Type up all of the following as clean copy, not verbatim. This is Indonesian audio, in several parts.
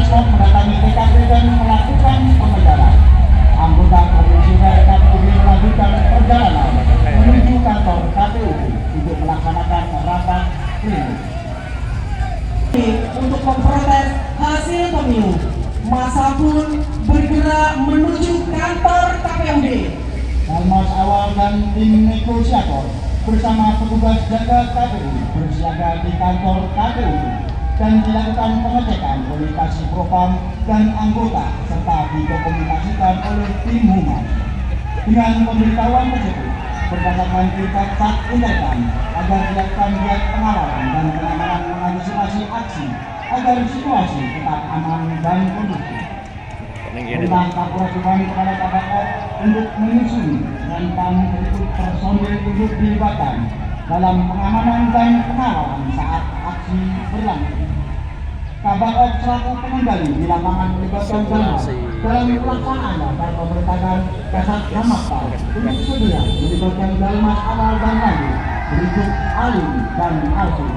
Asmok mendatangi TKP dan melakukan pengejaran. Anggota Komisi KPUD melanjutkan perjalanan menuju kantor KPUD untuk melaksanakan rapat pleno. Untuk memprotes hasil pemilu, masa pun bergerak menuju kantor KPUD. Dalmas awal dan tim negosiator bersama petugas jaga KPU bersiaga di kantor KPU dan dilakukan pengecekan oleh Kasih Propam dan anggota serta didokumentasikan oleh tim Humas. Dengan pemberitahuan tersebut berdasarkan tingkat sak intercom agar dilakukan giat pengawalan dan pengamanan mengantisipasi aksi agar situasi tetap aman dan kondusif. Tentang Kapolres kepada KPO untuk menyusuri dan berikut personil untuk dilibatkan dalam pengamanan dan pengawalan saat aksi berlangsung. KPO selaku pengendali di lapangan melibatkan dalam pelaksanaan dan pemerintahan Kasat Hamasta untuk sedia melibatkan Dalmas awal dan lanjut berikut Alim dan Alfi.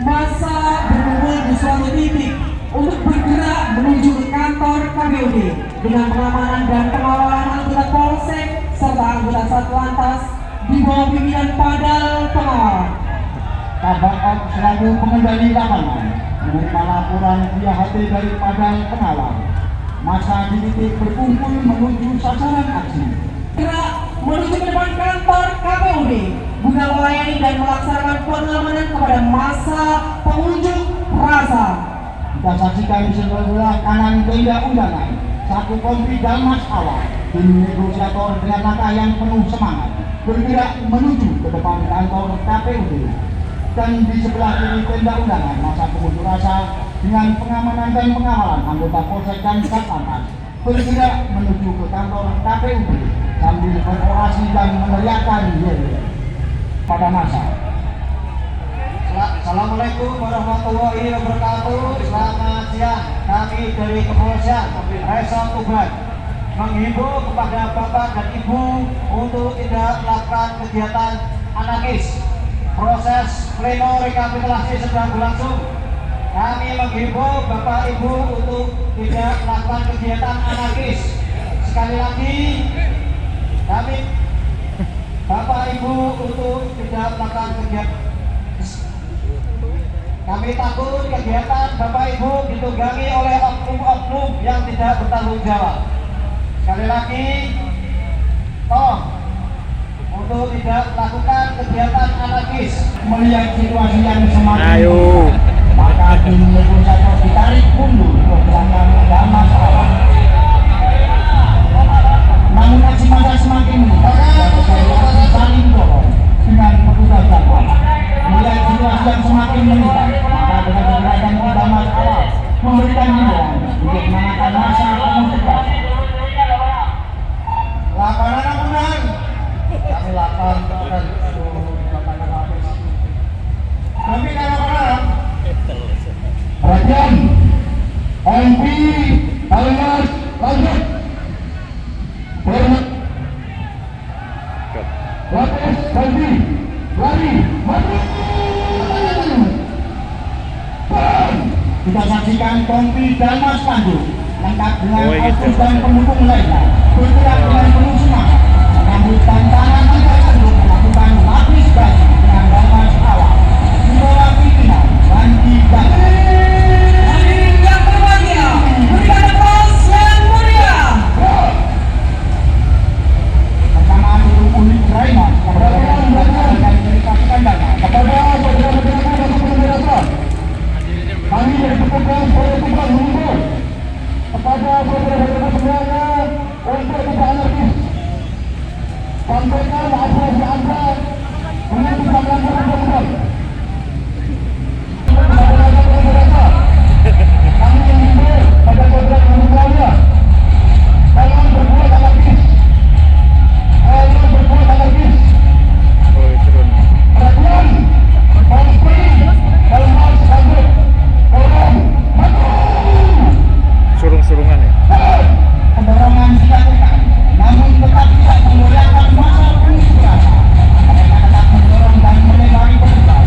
Masa berkumpul di suatu titik untuk bergerak menuju ke kantor KPUD dengan pengamanan dan pengawalan anggota Polsek serta anggota Satlantas di bawah pimpinan Padal Pengawalan. KPO selaku pengendali lapangan menerima laporan via HP dari Padal Pengawal. Masa di titik berkumpul menuju sasaran aksi. Gerak menuju ke depan kantor KPUD guna melayani dan melaksanakan pengamanan kepada masa pengunjuk rasa. Kita saksikan di sebelah kanan tenda undangan satu kompi Dalmas awal tim negosiator dengan langkah yang penuh semangat bergerak menuju ke depan kantor KPUD. Dan di sebelah kiri tenda undangan masa pengunjuk rasa dengan pengamanan dan pengawalan anggota Polsek dan Satlantas bergerak menuju ke kantor KPUD sambil berorasi dan meneriakkan yel pada masa. Assalamualaikum warahmatullahi wabarakatuh. Selamat siang. Kami dari Kepolisian Resort Tuban menghimbau kepada Bapak dan Ibu untuk tidak melakukan kegiatan anarkis. Proses pleno rekapitulasi sedang berlangsung. Kami menghimbau Bapak Ibu untuk tidak melakukan kegiatan anarkis. Sekali lagi, kami Bapak Ibu untuk tidak melakukan kegiatan. Kami takut kegiatan Bapak Ibu ditunggangi oleh oknum-oknum yang tidak bertanggung jawab. Sekali lagi, tolong untuk tidak melakukan kegiatan anarkis. Melihat situasi yang semakin maka tim negosiator ditarik mundur ke belakang dan masalah. Namun aksi massa semakin saling dorong dengan petugas jadwal. Melihat situasi yang semakin meningkat, maka dengan gerakan Dalmas awal memberikan himbauan untuk menangkap massa pengunjuk rasa. Laporan menang. Kami laporan dan kami laporan. Perhatian, MP Dalmas lanjut. Lapis ganti, lari, maju. Kita saksikan kompi Dalmas lanjut lengkap dengan outfit dan pendukung lainnya bergerak dengan penuh semangat mengambil tantangan untuk melakukan lapis ganti dengan Dalmas awal di bawah pimpinan Bandi Ganti. Yang berbahagia, berikan aplaus yang meriah. Persamaan untuk unit Raiman yang berdasarkan cerita kepanjangan kepada saudara-saudara kami dari petugas Tuban mengimbau kepada saudara-saudara semuanya untuk tidak anarkis. Sampaikan aspirasi Anda dengan tidak melanggar undang-undang. Kami mengimbau pada saudara semuanya jangan berbuat anarkis. Jangan berbuat anarkis. Perhatian, Polri Dalmas lanjut. Surung-surungan ya. Pendorongan dilakukan, namun tetap tidak menggoyahkan massa pengunjuk rasa. Mereka tetap mendorong dan melempari petugas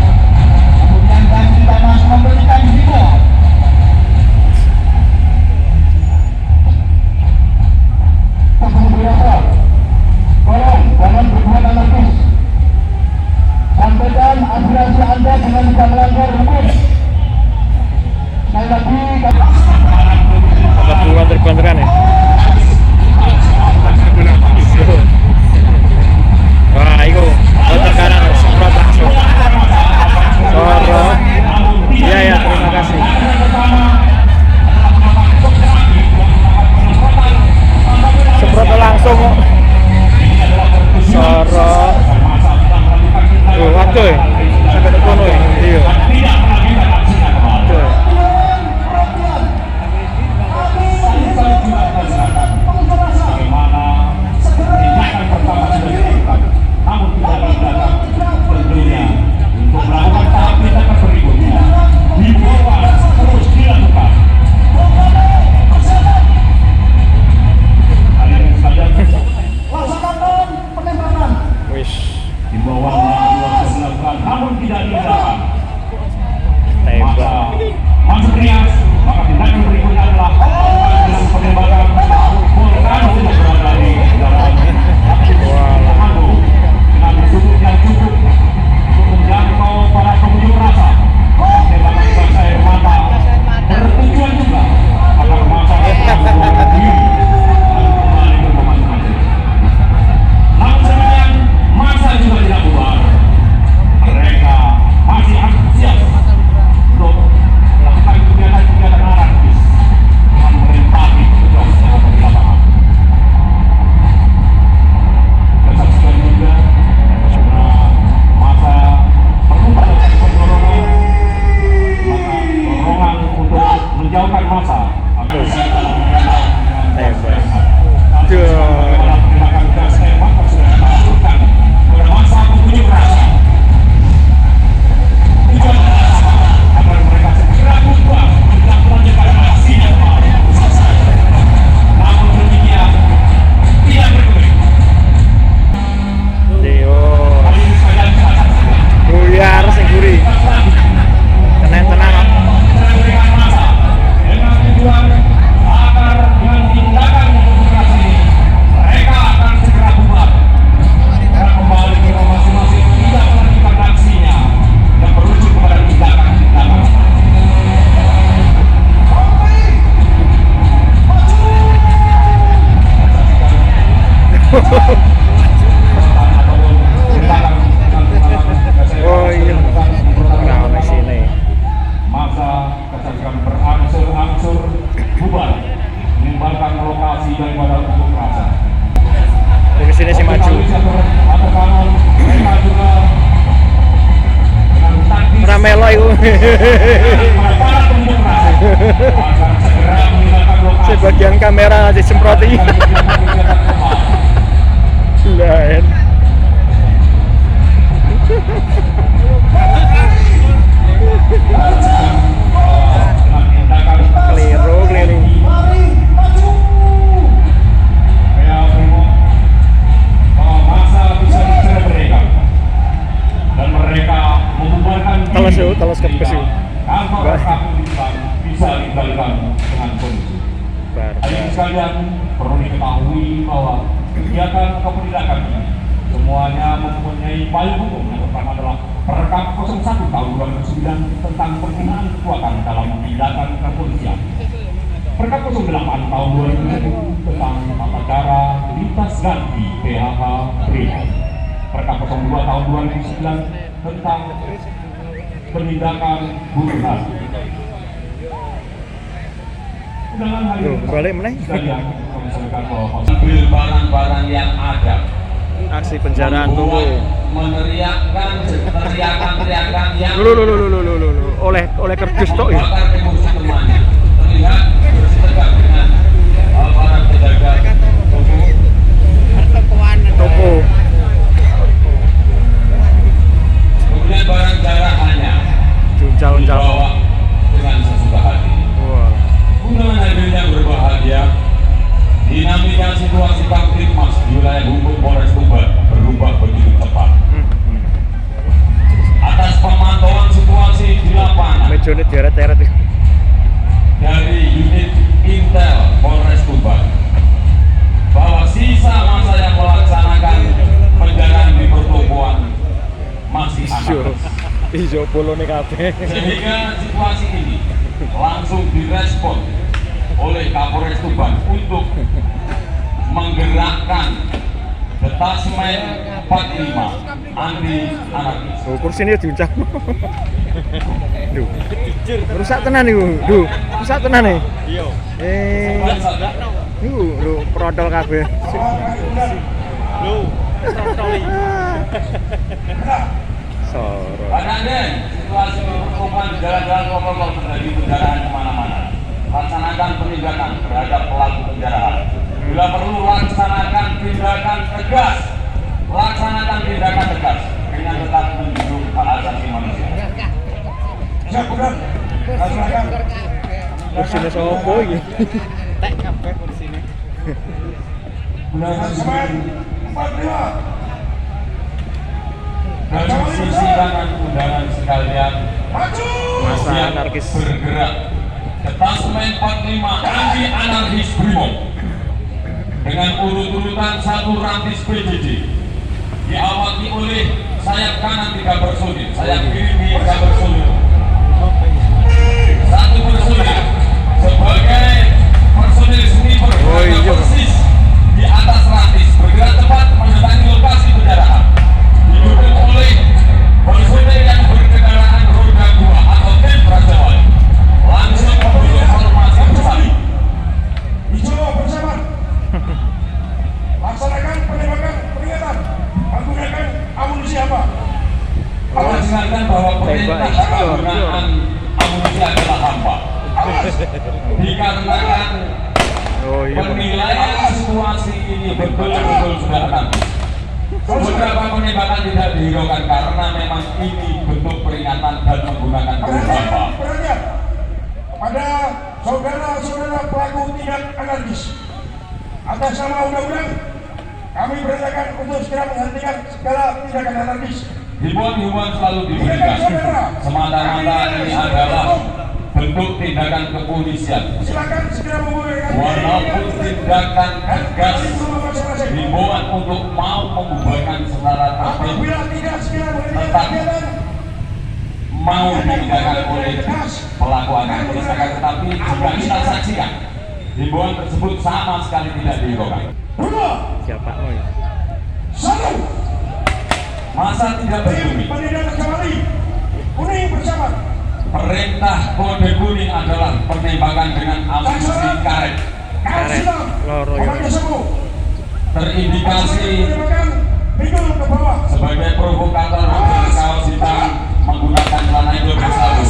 menjauhkan masa agar bisa Tembak. menggunakan gas air mata sudah kita lakukan pada masa pengunjuk rasa. Tujuan adalah apa? Agar mereka segera bubar untuk melanjutkan aksinya kembali. Namun demikian tidak berkulit. Dio. Kali ini sekalian kita saksikan. Buyar sing gurih. Tenang-tenang. Dengan masa, dengan tujuan agar dengan tindakan mengunjuk ini mereka akan segera bubar dan kembali ke rumah masing-masing, tidak melanjutkan aksinya yang berujung kepada tindakan-tindakan. Oh iya. Nah, di sini. Masa kesaksikan berangsur-angsur bubar meninggalkan lokasi daripada unjuk rasa. Dari sini sih maju. Atau kanan, mereka juga dengan taktis Ramelo itu. kepada para pengunjuk rasa agar segera meninggalkan lokasi. Sebagian kamera disemproti. Lain. Dengan tindakan Keliru. Mari maju. saya bingung bahwa masa bisa dicerai mereka dan mereka membubarkan diri Teles ke besi. kantor kepolisian bisa dikembalikan dengan kondisi. Hadirin sekalian, perlu diketahui bahwa kegiatan kepenindakan ini semuanya mempunyai payung hukum. Yang pertama adalah Perkap 01 tahun 2009 tentang penggunaan kekuatan dalam tindakan kepolisian. Perkap 08 tahun 2010 tentang tata cara lintas ganti PHH Brimob. Perkap 02 tahun 2009 tentang penindakan buruhan. Undangan hari Loh, balik meneh. sekalian, kami sampaikan bahwa ambil barang-barang yang ada, Aksi penjaraan tunggu. meneriakkan teriakan-teriakan yang Lu. Oleh kerdus tok ya. bakar emosi temannya, terlihat bersetegak dengan para penjaga Toko. kemudian barang jarahannya Uncal-uncal. dibawa dengan sesuka hati. Wah. Undangan hadirin yang berbahagia, dinamika situasi Kamtipmas di wilayah hukum Polres Tuban berubah begitu cepat. Atas pemantauan situasi di lapangan Mejone deret-deret itu. dari unit Intel Polres Tuban bahwa sisa masa yang melaksanakan penjarahan di pertokoan masih anak. Ijo bolone kabeh. Sehingga situasi ini langsung direspon oleh Kapolres Tuban untuk menggerakkan detasmen 45 anti anarkis. Oh, kursinya diuncang. Duh. Rusak tenan iku. Duh, rusak tenan nih. Iya. Lho, protol kabeh. Lho, protoli. Soro. Padahal situasi pertokoan di jalan-jalan protokol terjadi penjarahan kemana-mana. Laksanakan penindakan terhadap pelaku penjarahan. Bila perlu laksanakan tindakan tegas. Laksanakan tindakan tegas dengan tetap menjunjung hak asasi manusia. Ya benar. Laksanakan. Kursinya sopo iki? Semen 45. Dan sisi kanan undangan sekalian Maju. Masa anarkis. bergerak detasmen 45 anti anarkis Brimob dengan urut-urutan 1 rantis PJJ diawaki oleh sayap kanan 3 personil, sayap kiri 3 personil, 1 personil sebagai personil sniper Oh, iya. persis di atas rantis bergerak cepat mendatangi lokasi penjarahan didukung oleh personil yang berkendaraan roda 2 atau tim prajawan langsung memberi informasi bersalin. Hijau bersama. Laksanakan penembakan peringatan. Menggunakan amunisi apa? Kalau diingatkan bahwa perintah penggunaan amunisi adalah hampa. dikarenakan Oh iya. penilaian situasi ini betul-betul sudah habis. Beberapa penembakan tidak dihiraukan karena memang ini bentuk peringatan dan menggunakan beberapa. Perhatian kepada saudara-saudara pelaku tindak anarkis. Atas nama undang-undang, kami perintahkan untuk segera menghentikan segala tindakan anarkis. Himbauan-himbauan selalu diberikan. Semata-mata ini adalah bentuk tindakan kepolisian. Silakan segera membubarkan. Walaupun tindakan tegas, himbauan untuk mau membubarkan secara tertib Apabila tidak segera menghentikan tetap kegiatan, mau ditindakan oleh pelaku anarkis, akan tetapi jika kita saksikan himbauan tersebut sama sekali tidak dihiraukan. dua, Siapa mau ya? satu, Masa tidak peduli. penindakan kembali. Kuning bersama. Perintah kode kuning adalah penembakan dengan amunisi karet. Karet. Loro ya. Komandan Sembuh. Terindikasi Penembakan pinggul ke bawah. sebagai provokator berkaos hitam menggunakan celana hijau bersabu.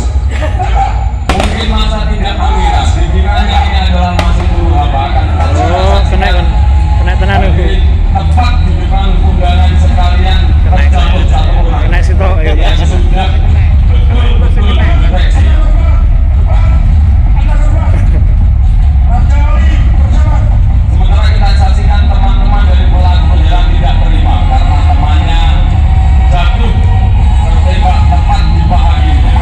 Mungkin masa tidak mengira dikiranya ini adalah masih dulu akan Oh, kena kan. Kena tenan itu. tepat di depan undangan sekalian terjatuh satu orang Kena situ ya. yang sudah betul-betul dideteksi. Sementara kita saksikan teman-teman dari pelaku penyerang tidak terima karena temannya jatuh tertembak tepat di bahagiannya.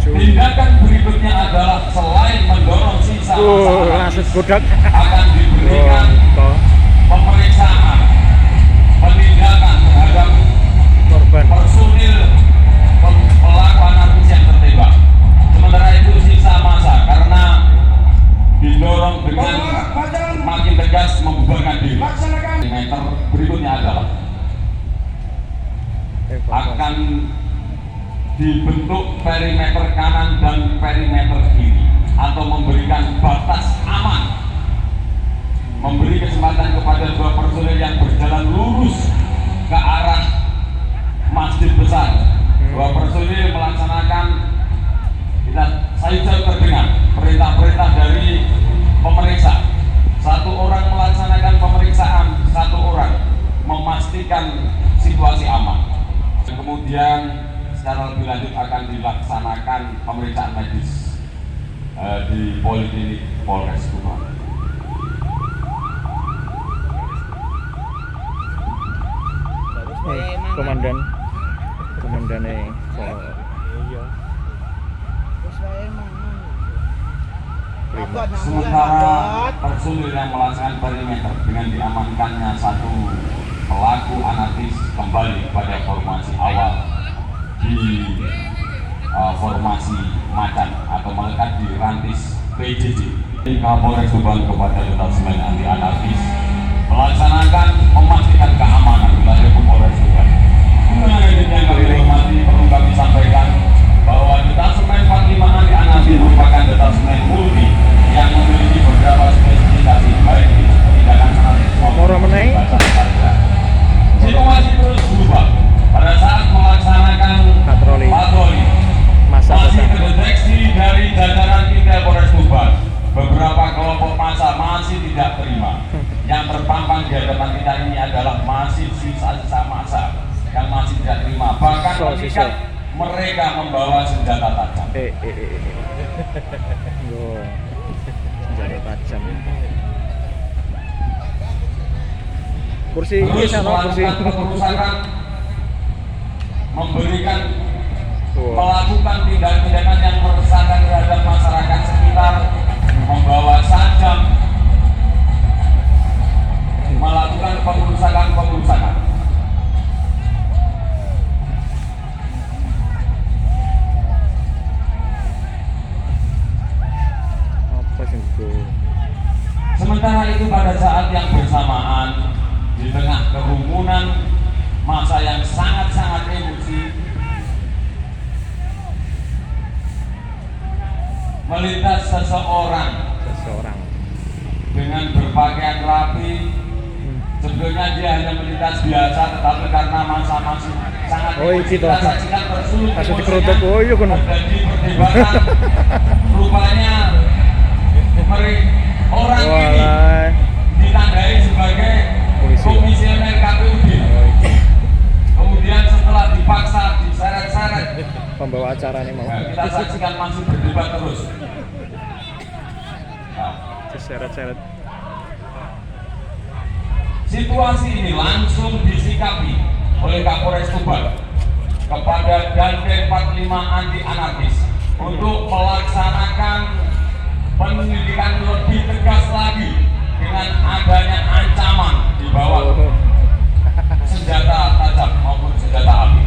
Tindakan berikutnya adalah selain mendorong sisa masa Langsung godak. akan diberikan Toh pemeriksaan penindakan terhadap korban. personil pelaku anarkis yang tertembak. Sementara itu sisa masa karena didorong dengan makin tegas membubarkan diri. Meter berikutnya adalah akan dibentuk perimeter kanan dan perimeter kiri atau memberikan batas aman, memberi kesempatan kepada dua personil yang berjalan lurus ke arah masjid besar. Dua personil melaksanakan, saya terdengar perintah-perintah dari pemeriksa. Satu orang melaksanakan pemeriksaan, satu orang memastikan situasi aman. Kemudian secara lebih lanjut akan dilaksanakan pemeriksaan medis di Poliklinik Polres Subang. Komandannya Sementara personil yang melaksanakan perimeter dengan diamankannya satu pelaku anarkis kembali pada formasi awal di formasi macan atau melekat di rantis PJJ. Kapolres Subang kepada Detasemen Anti Anarkis melaksanakan memastikan keamanan wilayah Polres Subang. Yang kami hormati, perlu kami sampaikan bahwa Detasemen 45 Anti Anarkis merupakan detasemen multi yang memiliki beberapa spesifikasi baik itu tindakan anarkis maupun situasi terus berubah pada saat melaksanakan Patroli. Masa masih datang. terdeteksi dari jajaran Intel Polres Subang beberapa kelompok massa masih tidak terima. Yang terpampang di hadapan kita ini adalah masih sisa-sisa massa yang masih tidak terima, bahkan ketika mereka membawa senjata tajam. Yo. Senjata tajam. Kursi ini Terus sama kursi. melakukan pengerusakan, memberikan Wow. melakukan tindakan-tindakan yang meresahkan terhadap masyarakat sekitar, membawa sajam, melakukan pengerusakan. Apa sih itu? Sementara itu pada saat yang bersamaan di tengah kerumunan masa yang sangat-sangat emosi, melintas seseorang dengan berpakaian rapi. Sebetulnya dia hanya melintas biasa, tetapi karena masa masih sangat Oh, iki kita toh. saksikan bersulut Kasus emosinya. dikerutuk, oh iya kono. Terjadi perdebatan. Rupanya orang ini Walah. ditandai sebagai Polisi. komisioner KPUD. Kemudian setelah dipaksa diseret-seret, Pembawa acara nih mau. nah, kita saksikan masih berdebat terus. Nah, Seret-seret. situasi ini langsung disikapi oleh Kapolres Tuban kepada Dandim 45 anti anarkis untuk melaksanakan pendidikan lebih tegas lagi dengan adanya ancaman di bawah senjata tajam maupun senjata api.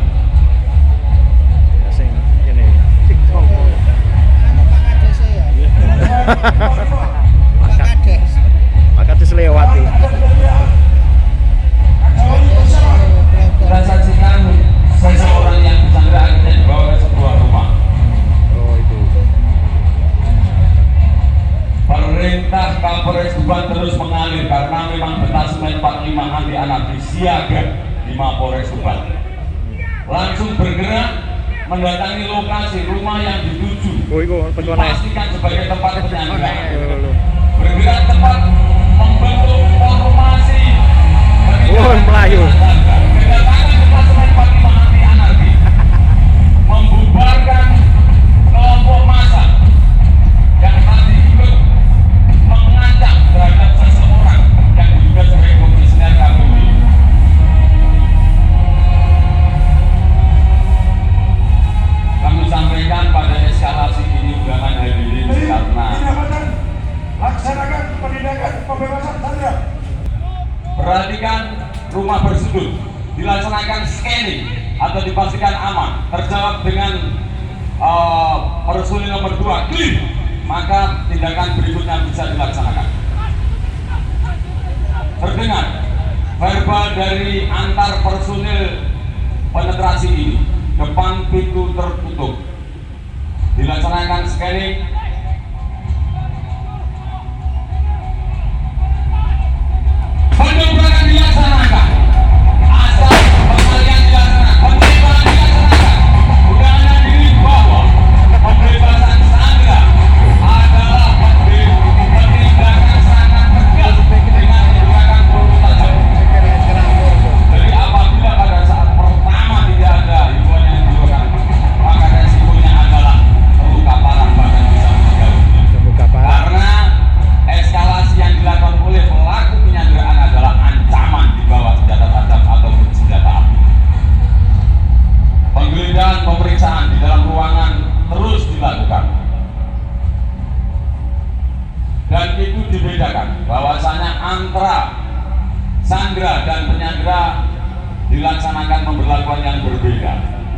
Sing ini TikTok. Pak Kades lewati. Kita saksikan seseorang yang disandra akhirnya dibawa ke sebuah rumah. Oh itu. Perintah Kapolres Tuban terus mengalir karena memang detasemen 45 anti anarkis siaga di Mapolres Tuban. Langsung bergerak mendatangi lokasi rumah yang dituju, Oh itu petuanan. dipastikan sebagai tempat penyanderaan. Oh, Bergerak cepat membentuk formasi. Oh, Melayu. Kedatangan detasemen 45 anti anarkis membubarkan kelompok massa yang tadi ikut mengancam terhadap seseorang yang diduga sebagai komisioner KPUD. Kami sampaikan pada eskalasi ini undangan hadirin karena Tindakan laksanakan penindakan pembebasan sandera. perhatikan rumah bersudut, dilaksanakan scanning atau dipastikan aman, terjawab dengan personil nomor 2 clear, maka tindakan berikutnya bisa dilaksanakan. Terdengar verbal dari antar personil penetrasi ini, depan pintu tertutup, dilaksanakan scanning. Pendobrakan dilaksanakan, asal pengalian dilaksanakan, penembakan dilaksanakan. Undangan diri bahwa pembebasan sandera adalah penindakan sangat tegas dengan menggunakan peluru tajam. Jadi apabila pada saat pertama tidak ada himbauan yang diberikan, maka resikonya adalah terluka parah bahkan bisa meninggal dunia. terbuka parah. Karena eskalasi yang dilakukan oleh pelaku penyanderaan adalah ancaman di bawah senjata tajam ataupun senjata api. Penggeledahan pemeriksaan di dalam ruangan terus dilakukan. Dan itu dibedakan bahwasanya antara sandera dan penyandera dilaksanakan pemberlakuan yang berbeda.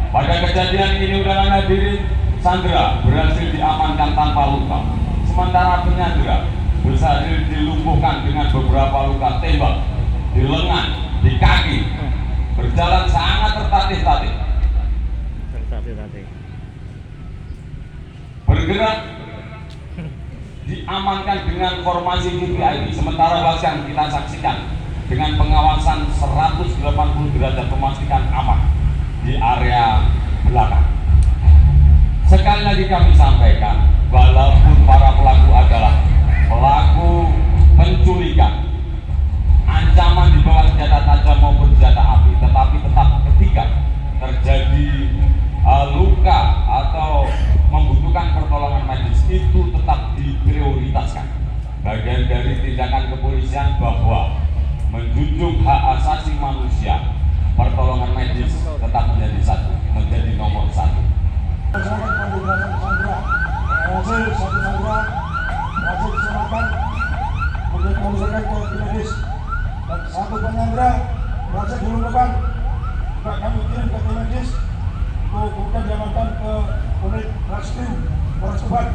Pada kejadian ini undangan hadirin, sandera berhasil diamankan tanpa luka, sementara penyandera berhasil dilumpuhkan dengan beberapa luka tembak di lengan, di kaki, berjalan sangat tertatih-tatih, Tadi. bergerak diamankan dengan formasi VIP, sementara yang kita saksikan dengan pengawasan 180 derajat memastikan aman di area belakang. Sekali lagi kami sampaikan, walaupun para pelaku adalah pelaku penculikan, ancaman di bawah senjata tajam maupun senjata api, tetapi tetap ketika terjadi luka atau membutuhkan pertolongan medis itu tetap diprioritaskan. Bagian dari tindakan kepolisian bahwa menjunjung hak asasi manusia, pertolongan medis tetap menjadi nomor satu. Masyarakat pembebasan sandera hasil satu sandera berhasil diselamatkan menjelaskan ke tim medis dan satu penyandera berhasil dilumpuhkan juga kami kirim ke tim medis untuk kemudian diamankan ke unit rescue Polres Tuban.